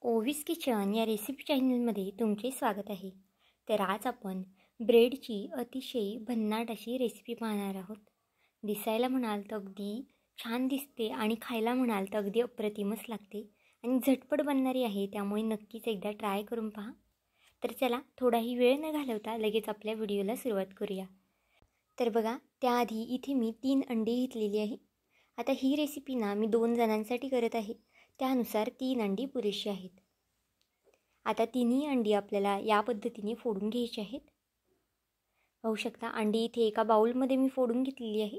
ओवीस kitchen या recipe चॅनलमध्ये तुमचे स्वागत आहे। तर आज आपण ब्रेडची अतिशय भन्नाट अशी रेसिपी पाहणार आहोत। दिसायला म्हणाल तर अगदी छान दिसते आणि खायला म्हणाल तर अगदी अप्रतिमच लागते आणि झटपट बनणारी आहे, त्यामुळे नक्कीच एकदा ट्राय करून पहा। तर चला थोडाही वेळ न घालवता लगेच आपल्या व्हिडिओला सुरुवात करूया। तर बघा, त्याआधी इथे मी 3 अंडी घेतलेली आहे। आता ही रेसिपी ना मी 2 जणांसाठी करत आहे, त्यानुसार 3 अंडी पुरेशी आहेत। आता तिन्ही अंडी आपल्याला या पद्धतीने फोडून घ्यायची आहेत। पाहू शकता अंडी इथे एका बाउलमध्ये मी फोडून घेतलेली आहे।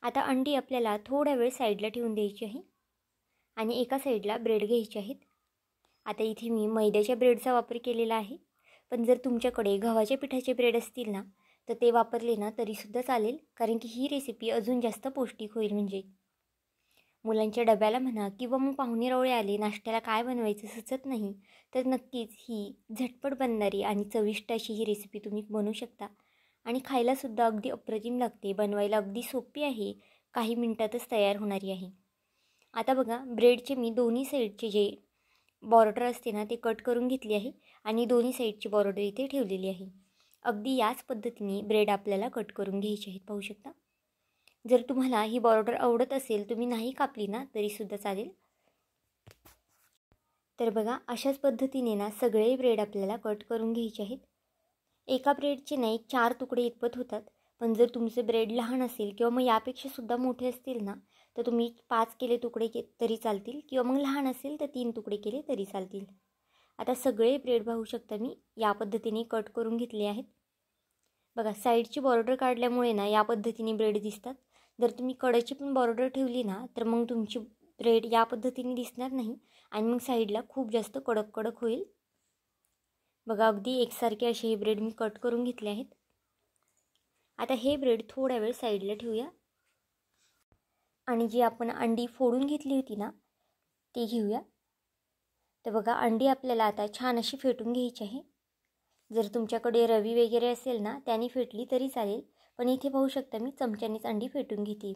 आता अंडी आपल्याला थोडा वेळ साईडला ठेवून द्यायची आहे आणि एका साईडला ब्रेड घ्यायचे आहेत। आता इथे मी मैद्याच्या ब्रेडचा वापर केलेला आहे, पण जर तुमच्याकडे गव्हाच्या पिठाचे ब्रेड असतील ना तर ते वापरले ना तरीसुद्धा चालेल, कारण की ही रेसिपी अजून जास्त पौष्टिक होईल। म्हणजे मुलांच्या डब्याला म्हणा किंवा मग पाहुणेरावळे आले, नाश्त्याला काय बनवायचं सुचत नाही, तर नक्कीच ही झटपट बनणारी आणि चविष्ट अशी ही रेसिपी तुम्ही बनवू शकता आणि खायलासुद्धा अगदी अप्रतिम लागते। बनवायला अगदी सोपी आहे, काही मिनिटातच तयार होणारी आहे। आता बघा, ब्रेडचे मी दोन्ही साईडचे जे बॉर्डर असते ना ते कट करून घेतली आहे आणि दोन्ही साईडची बॉर्डर इथे ठेवलेली आहे। अगदी याच पद्धतीने ब्रेड आपल्याला कट करून घ्यायचे आहेत, पाहू शकता। जर तुम्हाला ही बॉर्डर आवडत असेल, तुम्ही नाही कापली ना तरीसुद्धा चालेल। तर बघा, अशाच पद्धतीने ना सगळे ब्रेड आपल्याला कट करून घ्यायचे आहेत। एका ब्रेडचे ना 4 तुकडे इतपत होतात, पण जर तुमचे ब्रेड लहान असेल किंवा मग यापेक्षा सुद्धा मोठे असतील ना तर तुम्ही 5 केले तुकडे तरी चालतील, किंवा मग लहान असेल तर 3 तुकडे केले तरी चालतील। आता सगळे ब्रेड पाहू शकता मी या पद्धतीने कट करून घेतले आहेत। बघा, साईडची बॉर्डर काढल्यामुळे ना या पद्धतीने ब्रेड दिसतात। जर तुम्ही कडेची पण बॉर्डर ठेवली ना तर मग तुमची ब्रेड या पद्धतीने दिसणार नाही आणि मग साईडला खूप जास्त कडक कडक होईल। बघा, अगदी एकसारखे असे हे ब्रेड मी कट करून घेतले आहेत। आता हे ब्रेड थोडा वेळ साईडला ठेवूया आणि जी आपण अंडी फोडून घेतली होती ना ती घेऊया। तर बघा, अंडी आपल्याला आता छान अशी फेटून घ्यायची आहे। जर तुमच्याकडे रवी वगैरे असेल ना त्याने फेटली तरी चालेल, पण इथे पाहू शकता मी चमच्यानेच अंडी फेटून घेते।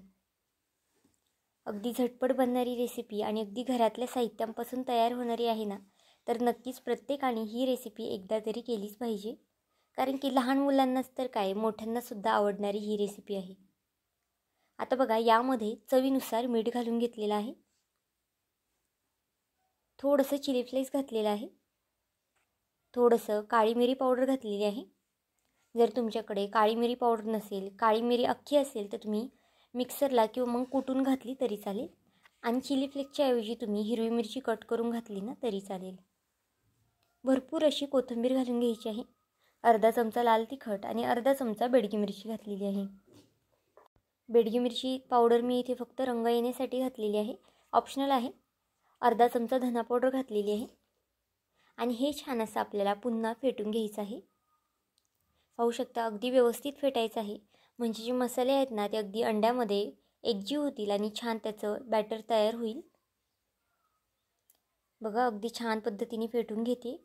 अगदी झटपट बनणारी रेसिपी आणि अगदी घरातल्या साहित्यांपासून तयार होणारी आहे ना, तर नक्कीच प्रत्येकाने ही रेसिपी एकदा तरी केलीच पाहिजे, कारण की लहान मुलांनाच तर काय, मोठ्यांनासुद्धा आवडणारी ही रेसिपी आहे। आता बघा, यामध्ये चवीनुसार मीठ घालून घेतलेलं आहे, थोडंसं चिली फ्लेक्स घातलेलं आहे, थोडंसं काळी मिरी पावडर घातलेली आहे। जर तुमच्याकडे काळी मिरी पावडर नसेल, काळी मिरी अख्खी असेल तर तुम्ही मिक्सरला किंवा मग कुटून घातली तरी चालेल आणि चिली फ्लेक्सच्या ऐवजी तुम्ही हिरवी मिरची कट करून घातली ना तरी चालेल। भरपूर अशी कोथिंबीर घालून घ्यायची आहे। अर्धा चमचा लाल तिखट आणि अर्धा चमचा बेडगी मिरची घातलेली आहे। बेडगी मिरची पावडर मी इथे फक्त रंग येण्यासाठी घातलेली आहे, ऑप्शनल आहे। अर्धा चमचा धना पावडर घातलेली आहे आणि हे छान असं आपल्याला पुन्हा फेटून घ्यायचं आहे। पाहू शकता, अगदी व्यवस्थित फेटायचं आहे, म्हणजे जे मसाले आहेत ना ते अगदी अंड्यामध्ये एकजीव होतील आणि छान त्याचं बॅटर तयार होईल। बघा, अगदी छान पद्धतीने फेटून घेते।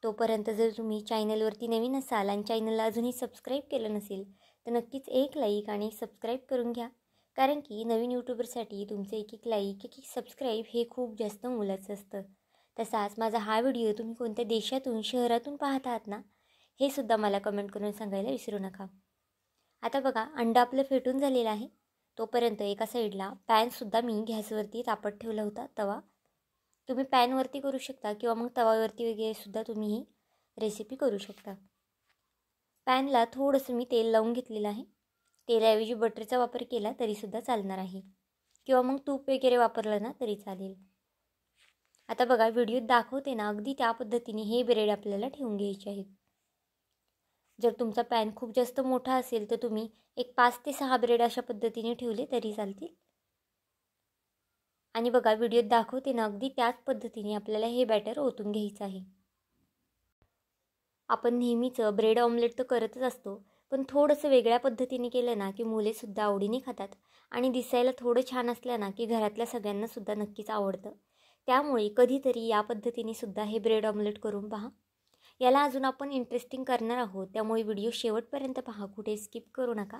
तोपर्यंत जर तुम्ही चॅनलवरती नवीन असाल आणि चॅनलला अजूनही सबस्क्राईब केलं नसेल तर नक्कीच एक लाईक आणि सबस्क्राईब करून घ्या, कारण की नवीन यूट्यूबरसाठी तुमचे एक लाईक एक सबस्क्राईब हे खूप जास्त मोलाचं असतं। तसाच माझा हा व्हिडिओ तुम्ही कोणत्या देशातून शहरातून पाहत आहात ना हे सुद्धा मला कमेंट करून सांगायला विसरू नका। आता बघा, अंडा आपलं फेटून झालेलं आहे। तोपर्यंत एका साईडला पॅनसुद्धा मी गॅसवरती तापत ठेवला होता, तवा। तुम्ही पॅनवरती करू शकता किंवा मग तवावरती वगैरे सुद्धा तुम्ही ही रेसिपी करू शकता। पॅनला थोडंसं मी तेल लावून घेतलेलं आहे। तेलाऐवजी बटरचा वापर केला तरीसुद्धा चालणार आहे, किंवा मग तूप वगैरे वापरलं ना तरी चालेल। आता बघा, व्हिडिओत दाखवते ना अगदी त्या पद्धतीने हे ब्रेड आपल्याला ठेवून घ्यायचे आहेत। जर तुमचा पॅन खूप जास्त मोठा असेल तर तुम्ही एक 5 ते 6 ब्रेड अशा पद्धतीने ठेवले तरी चालतील। आणि बघा, व्हिडिओत दाखवते ना अगदी त्याच पद्धतीने आपल्याला हे बॅटर ओतून घ्यायचं आहे। आपण नेहमीच ब्रेड ऑमलेट तर करतच असतो, पण थोडंसं वेगळ्या पद्धतीने केलं ना की मुलेसुद्धा आवडीने खातात आणि दिसायला थोडं छान असलं ना की घरातल्या सगळ्यांनासुद्धा नक्कीच आवडतं। त्यामुळे कधीतरी या पद्धतीने सुद्धा हे ब्रेड ऑमलेट करून पहा। याला अजून आपण इंटरेस्टिंग करणार आहोत, त्यामुळे व्हिडिओ शेवटपर्यंत पहा, कुठे स्किप करू नका।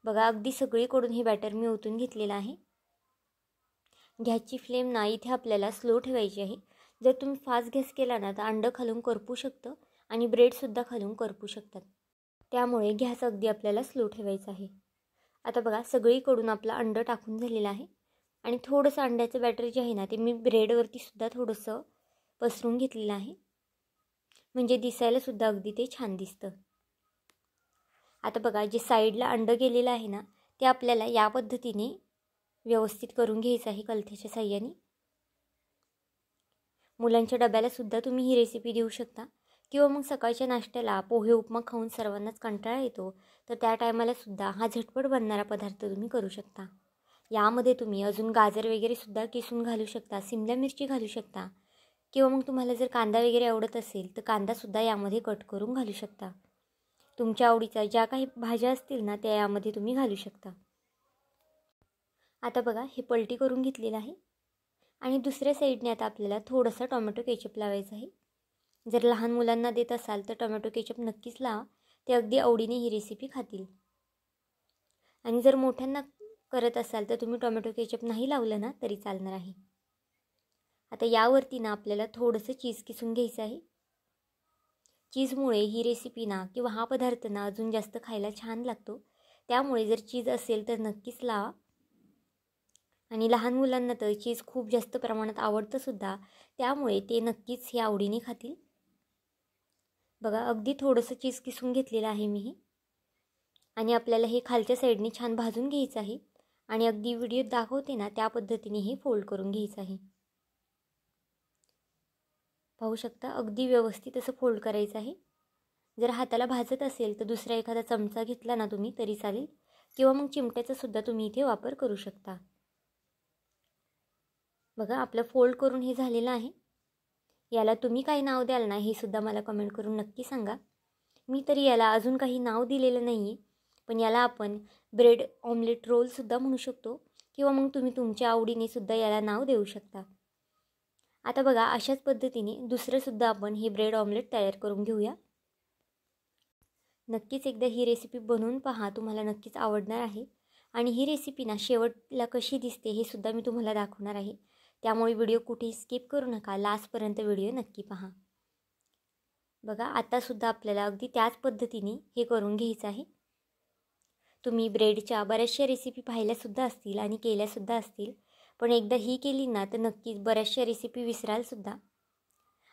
बघा, अगदी सगळीकडून हे बॅटर मी ओतून घेतलेलं आहे। गॅसची फ्लेम ना इथे आपल्याला स्लो ठेवायची आहे. जर तुम्ही फास्ट गॅस केला ना तर अंडं खालून करपू शकतं आणि ब्रेडसुद्धा खालून करपू शकतात. त्यामुळे गॅस अगदी आपल्याला स्लो ठेवायचा आहे. आता बघा सगळीकडून आपलं अंडं टाकून झालेलं आहे आणि थोडंसं अंड्याचं बॅटर जे आहे ना ते मी ब्रेडवरती सुद्धा थोडंसं पसरून घेतलेलं आहे, म्हणजे दिसायला सुद्धा अगदी ते छान दिसतं. आता बघा जे साईडला अंडं गेलेलं आहे ना ते आपल्याला या पद्धतीने व्यवस्थित करून घ्यायचं आहे कलथ्याच्या साह्याने. मुलांच्या डब्याला सुद्धा तुम्ही ही रेसिपी देऊ शकता किंवा मग सकाळच्या नाश्त्याला पोहे उपमा खाऊन सर्वांनाच कंटाळा येतो तर त्या टायमाला सुद्धा हा झटपट बनणारा पदार्थ तुम्ही करू शकता. यामध्ये तुम्ही अजून गाजर वगैरे सुद्धा किसून घालू शकता, सिमला मिरची घालू शकता किंवा मग तुम्हाला जर कांदा वगैरे आवडत असेल तर कांदासुद्धा यामध्ये कट करून घालू शकता. तुमच्या आवडीच्या ज्या काही भाज्या असतील ना त्या यामध्ये तुम्ही घालू शकता. आता बघा हे पलटी करून घेतलेलं आहे आणि दुसऱ्या साईडने आता आपल्याला थोडंसं टोमॅटो केचप लावायचं आहे. जर लहान मुलांना देत असाल तर टोमॅटो केचप नक्कीच लावा, ते अगदी आवडीने ही रेसिपी खातील. आणि जर मोठ्यांना करत असाल तर तुम्ही टोमॅटो केचप नाही लावलं ना तरी चालणार आहे. आता यावरती ना आपल्याला थोडंसं चीज किसून घ्यायचं आहे. चीजमुळे ही रेसिपी ना किंवा हा पदार्थ ना अजून जास्त खायला छान लागतो. त्यामुळे जर चीज असेल तर नक्कीच लावा. आणि लहान मुलांना तर चीज खूप जास्त प्रमाणात आवडतं सुद्धा, त्यामुळे ते नक्कीच हे आवडीने खातील. बघा अगदी थोडंसं चीज किसून घेतलेलं आहे मी आणि आपल्याला हे खालच्या साईडने छान भाजून घ्यायचं आहे आणि अगदी व्हिडिओत दाखवते ना त्या पद्धतीने हे फोल्ड करून घ्यायचं आहे. पाहू शकता अगदी व्यवस्थित असं फोल्ड करायचं आहे. जर हाताला भाजत असेल तर दुसरा एखादा चमचा घेतला ना तुम्ही तरी चालेल किंवा मग चिमट्याचा सुद्धा तुम्ही इथे वापर करू शकता. बघा आपलं फोल्ड करून हे झालेलं आहे. याला तुम्ही काही नाव द्याल ना हे सुद्धा मला कमेंट करून नक्की सांगा. मी तरी याला अजून काही नाव दिलेलं नाही आहे, पण याला आपण ब्रेड ऑमलेट रोलसुद्धा म्हणू शकतो किंवा मग तुम्ही तुमच्या आवडीने सुद्धा याला नाव देऊ शकता. आता बघा अशाच पद्धतीने दुसरंसुद्धा आपण हे ब्रेड ऑमलेट तयार करून घेऊया. नक्कीच एकदा ही रेसिपी बनवून पहा, तुम्हाला नक्कीच आवडणार आहे. आणि ही रेसिपी ना शेवटला कशी दिसते हे सुद्धा मी तुम्हाला दाखवणार आहे. त्यामुळे व्हिडिओ कुठेही स्किप करू नका, लास्टपर्यंत व्हिडिओ नक्की पहा. बघा आतासुद्धा आपल्याला अगदी त्याच पद्धतीने हे करून घ्यायचं आहे. तुम्ही ब्रेडच्या बऱ्याचशा रेसिपी पाहिल्यासुद्धा असतील आणि केल्यासुद्धा असतील, पण एकदा ही केली ना तर नक्कीच बऱ्याचशा रेसिपी विसरालसुद्धा.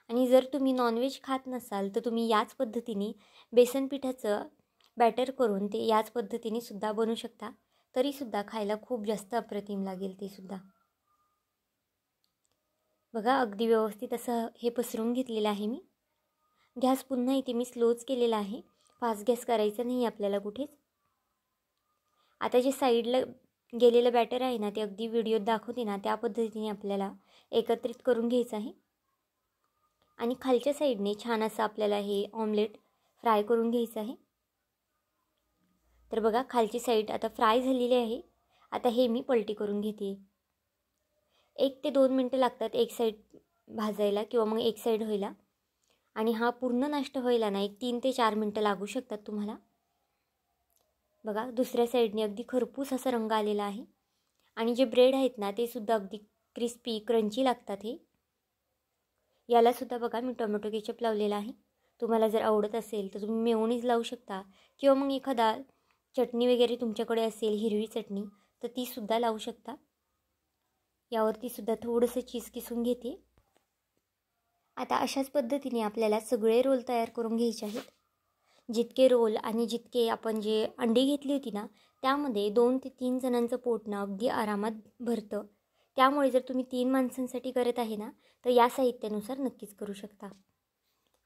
आणि जर तुम्ही नॉनव्हेज खात नसाल तर तुम्ही याच पद्धतीने बेसन पिठाचं बॅटर करून ते याच पद्धतीने सुद्धा बनवू शकता, तरीसुद्धा खायला खूप जास्त अप्रतिम लागेल ते सुद्धा. बघा अगदी व्यवस्थित असं हे पसरून घेतलेलं आहे मी. गॅस पुन्हा इथे मी स्लोच केलेला आहे, फास्ट गॅस करायचा नाही आपल्याला कुठेच. आता जे साईडला गेलेलं बॅटर आहे ना ते अगदी व्हिडिओत दाखवते ना त्या पद्धतीने आपल्याला एकत्रित करून घ्यायचं आहे आणि खालच्या साईडने छान असं आपल्याला हे ऑमलेट फ्राय करून घ्यायचं आहे. तर बघा खालची साईड आता फ्राय झालेली आहे. आता हे मी पलटी करून घेते. 1 ते 2 मिनटं लागतात एक साईड भाजायला किंवा मग एक साईड व्हायला. आणि हा पूर्ण नष्ट व्हायला ना 3 ते 4 मिनटं लागू शकतात तुम्हाला. बघा दुसऱ्या साईडने अगदी खरपूस असा रंग आलेला आहे आणि जे ब्रेड आहेत ना ते सुद्धा अगदी क्रिस्पी क्रंची लागतात. हे यालासुद्धा बघा मी टोमॅटो केचप लावलेला आहे. तुम्हाला जर आवडत असेल तर तुम्ही मेयोनीज लावू शकता किंवा मग एखादा चटणी वगैरे तुमच्याकडे असेल हिरवी चटणी तर तीसुद्धा लावू शकता. यावरती सुद्धा थोडंसं चीज किसून घेते. आता अशाच पद्धतीने आपल्याला सगळे रोल तयार करून घ्यायचे आहेत. जितके रोल आणि जितके आपण जे अंडी घेतली होती ना त्यामध्ये 2 ते 3 जणांचं पोट ना अगदी आरामात भरतं. त्यामुळे जर तुम्ही 3 माणसांसाठी करत आहे ना तर या साहित्यानुसार नक्कीच करू शकता.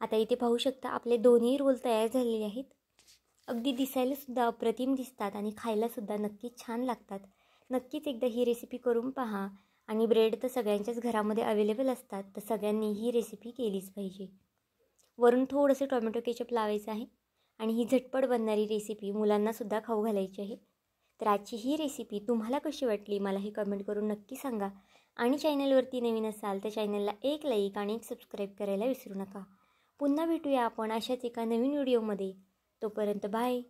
आता इथे पाहू शकता आपले दोन्ही रोल तयार झालेले आहेत. अगदी दिसायलासुद्धा अप्रतिम दिसतात आणि खायलासुद्धा नक्कीच छान लागतात. नक्कीच एकदा ही रेसिपी करून पहा. आणि ब्रेड तर सगळ्यांच्याच घरामध्ये अवेलेबल असतात, तर सगळ्यांनी ही रेसिपी केलीच पाहिजे. वरून थोडंसं टोमॅटो केचप लावायचं आहे आणि ही झटपट बनणारी रेसिपी मुलांनासुद्धा खाऊ घालायची आहे. तर आजची ही रेसिपी तुम्हाला कशी वाटली मला हे कमेंट करून नक्की सांगा. आणि चॅनलवरती नवीन असाल तर चॅनलला एक लाईक आणि एक सबस्क्राईब करायला विसरू नका. पुन्हा भेटूया आपण अशाच एका नवीन व्हिडिओमध्ये. तोपर्यंत बाय.